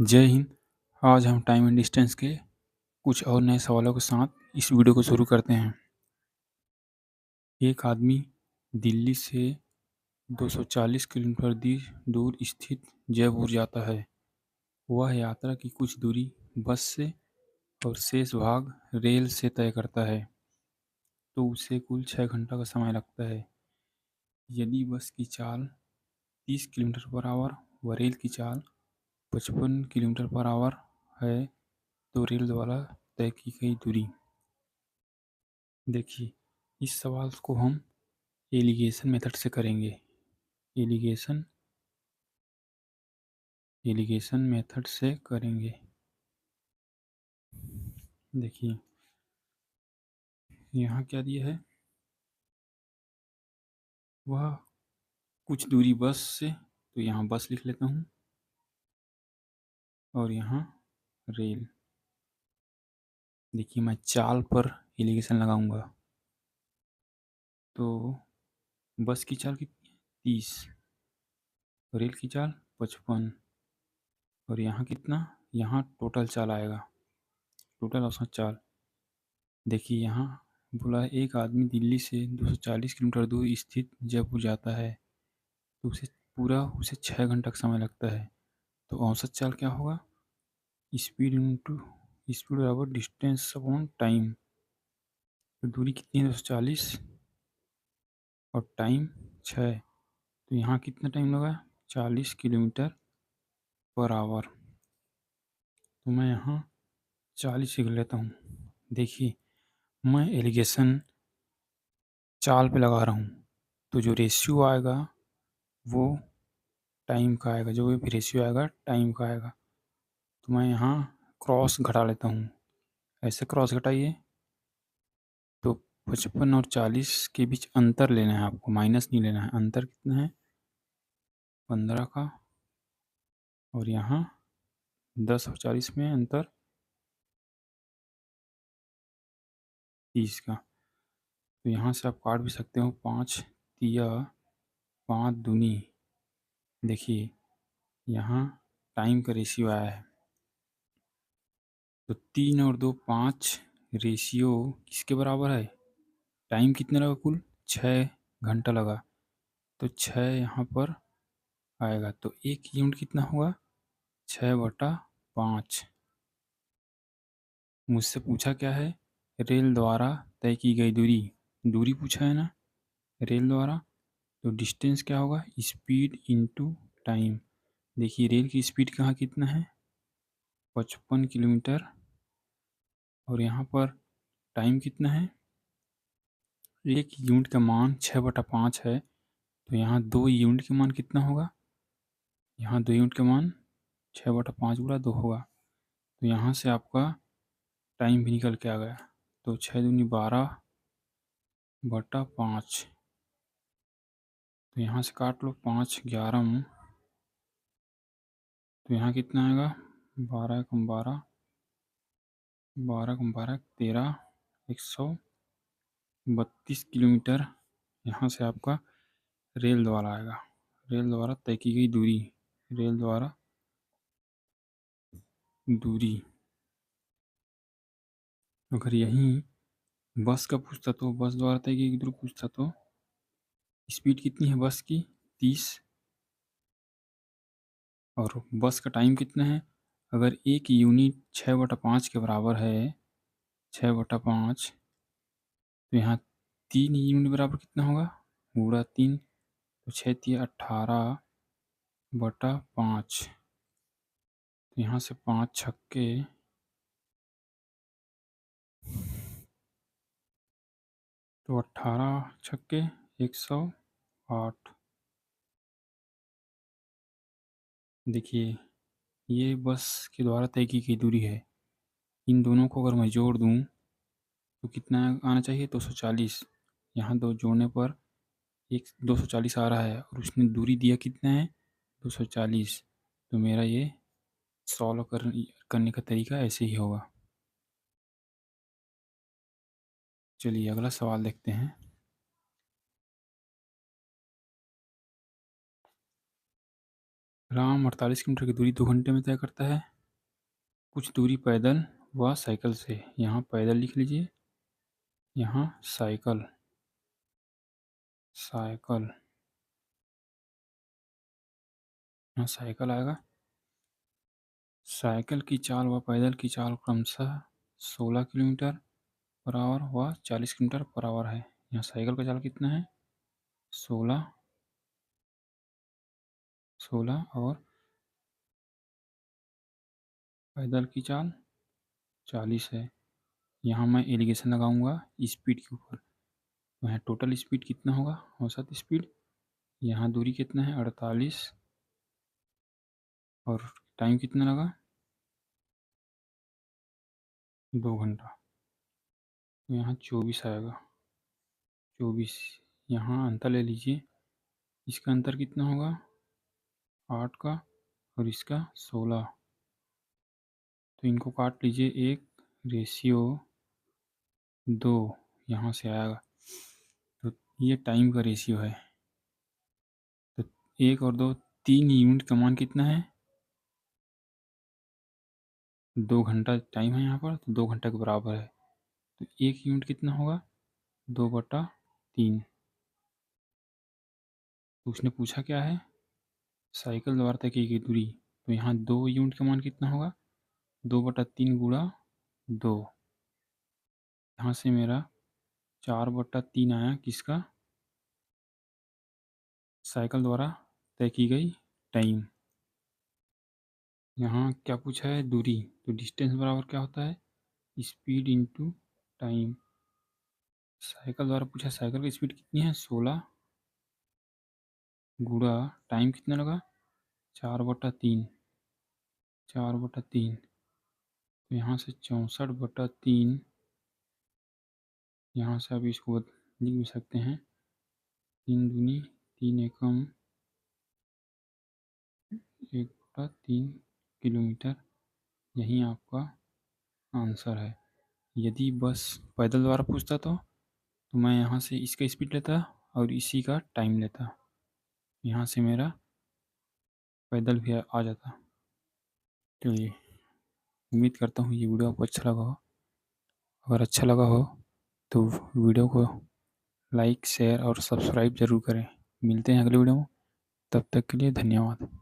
जय हिंद। आज हम टाइम एंड डिस्टेंस के कुछ और नए सवालों के साथ इस वीडियो को शुरू करते हैं। एक आदमी दिल्ली से 240 किलोमीटर दूर स्थित जयपुर जाता है। वह यात्रा की कुछ दूरी बस से और शेष भाग रेल से तय करता है, तो उसे कुल 6 घंटा का समय लगता है। यदि बस की चाल 30 किलोमीटर पर आवर व रेल की चाल 55 किलोमीटर पर आवर है, तो रेल द्वारा तय की गई दूरी। देखिए, इस सवाल को हम एलिगेशन मेथड से करेंगे। एलिगेशन एलिगेशन मेथड से करेंगे। देखिए, यहाँ क्या दिया है, वह कुछ दूरी बस से, तो यहाँ बस लिख लेता हूँ और यहाँ रेल। देखिए, मैं चाल पर एलिगेशन लगाऊंगा, तो बस की चाल कितनी है 30, रेल की चाल 55, और यहाँ कितना, यहाँ टोटल चाल आएगा, टोटल औसत चाल। देखिए, यहाँ बोला है एक आदमी दिल्ली से 240 किलोमीटर दूर स्थित जयपुर जाता है, तो उसे 6 घंटा का समय लगता है। तो औसत चाल क्या होगा, स्पीड इंटू स्पीड बराबर डिस्टेंस अपॉन टाइम। तो दूरी कितनी है 240 और टाइम 6, तो यहाँ कितना टाइम लगा 40 किलोमीटर पर आवर। तो मैं यहाँ 40 लिख लेता हूँ। देखिए, मैं एलिगेशन चाल पे लगा रहा हूँ, तो जो रेशियो आएगा वो टाइम का आएगा, जो भी रेशियो आएगा टाइम का आएगा। तो मैं यहाँ क्रॉस घटा लेता हूँ, ऐसे क्रॉस घटाइए। तो 55 और 40 के बीच अंतर लेना है आपको, माइनस नहीं लेना है। अंतर कितना है 15 का, और यहाँ 10 और 40 में अंतर 30 का। तो यहाँ से आप काट भी सकते हो, 5 तिया 5 दूनी। देखिए, यहाँ टाइम का रेशियो आया है, तो 3 और 2 5 रेशियो किसके बराबर है, टाइम कितना लगा कुल 6 घंटा लगा, तो 6 यहाँ पर आएगा। तो एक यूनिट कितना हुआ 6/5। मुझसे पूछा क्या है, रेल द्वारा तय की गई दूरी, दूरी पूछा है ना रेल द्वारा, तो डिस्टेंस क्या होगा स्पीड इनटू टाइम। देखिए, रेल की स्पीड कहाँ कितना है 55 किलोमीटर, और यहाँ पर टाइम कितना है, एक यूनिट का मान 6/5 है, तो यहाँ 2 यूनिट का मान कितना होगा, यहाँ 2 यूनिट का मान 6/5 गुणा 2 होगा। तो यहाँ से आपका टाइम भी निकल के आ गया। तो 6 दूनी 12/5। तो यहाँ से काट लो 5 11, तो यहाँ कितना आएगा 12 कम 12, 12 कम 12 13, 132 किलोमीटर। यहाँ से आपका रेल द्वारा आएगा, रेल द्वारा तय की गई दूरी, रेल द्वारा दूरी। अगर यहीं बस का पूछता, तो बस द्वारा तय की गई दूरी पूछता, तो स्पीड कितनी है बस की 30, और बस का टाइम कितना है, अगर एक यूनिट 6/5 के बराबर है, 6/5, तो यहाँ 3 यूनिट बराबर कितना होगा गुणा 3, तो 6 3 18/5। तो यहाँ से 5 छक्के, तो 18 छक्के 108। देखिए, ये बस के द्वारा तय की गई दूरी है। इन दोनों को अगर मैं जोड़ दूँ, तो कितना आना चाहिए 240। यहाँ दो जोड़ने पर एक 240 आ रहा है, और उसने दूरी दिया कितना है 240। तो मेरा ये सॉल्व करने का तरीका ऐसे ही होगा। चलिए अगला सवाल देखते हैं। राम 48 किलोमीटर की दूरी 2 घंटे में तय करता है। कुछ दूरी पैदल व साइकिल से। यहाँ पैदल लिख लीजिए, यहाँ साइकिल, साइकिल, यहाँ साइकिल आएगा। साइकिल की चाल व पैदल की चाल क्रमशः 16 किलोमीटर पर आवर व 40 किलोमीटर पर आवर है। यहाँ साइकिल का चाल कितना है? 16, 16 और पैदल की चाल 40 है। यहाँ मैं एलिगेशन लगाऊंगा स्पीड के ऊपर। तो यहाँ टोटल स्पीड कितना होगा? औसत स्पीड। यहाँ दूरी कितना है? 48 और टाइम कितना लगा? 2 घंटा। तो यहाँ 24 आएगा, 24। यहाँ अंतर ले लीजिए, इसका अंतर कितना होगा? 8 का और इसका 16। तो इनको काट लीजिए, 1:2 यहाँ से आएगा। तो ये टाइम का रेशियो है। तो 1 और 2, 3 यूनिट का मान कितना है? 2 घंटा टाइम है यहाँ पर, तो 2 घंटा के बराबर है। तो 1 यूनिट कितना होगा? 2/3। तो उसने पूछा क्या है? साइकिल द्वारा तय की गई दूरी। तो यहाँ 2 यूनिट का मान कितना होगा? 2/3 गुणा 2। यहाँ से मेरा 4/3 आया, किसका? साइकिल द्वारा तय की गई टाइम। यहाँ क्या पूछा है? दूरी। तो डिस्टेंस बराबर क्या होता है? Speed into time. साइकिल द्वारा पूछा, साइकिल की स्पीड कितनी है? 16 गुणा टाइम कितना लगा? 4/3, 4/3। तो यहाँ से 64/3। यहाँ से आप इसको लिख भी सकते हैं, 3 दूनी 3 एकम 1/3 किलोमीटर। यही आपका आंसर है। यदि बस पैदल द्वारा पूछता तो मैं यहाँ से इसका स्पीड लेता और इसी का टाइम लेता। यहाँ से मेरा पैदल भी आ जाता। चलिए, उम्मीद करता हूँ ये वीडियो आपको अच्छा लगा हो। अगर अच्छा लगा हो तो वीडियो को लाइक, शेयर और सब्सक्राइब ज़रूर करें। मिलते हैं अगले वीडियो में, तब तक के लिए धन्यवाद।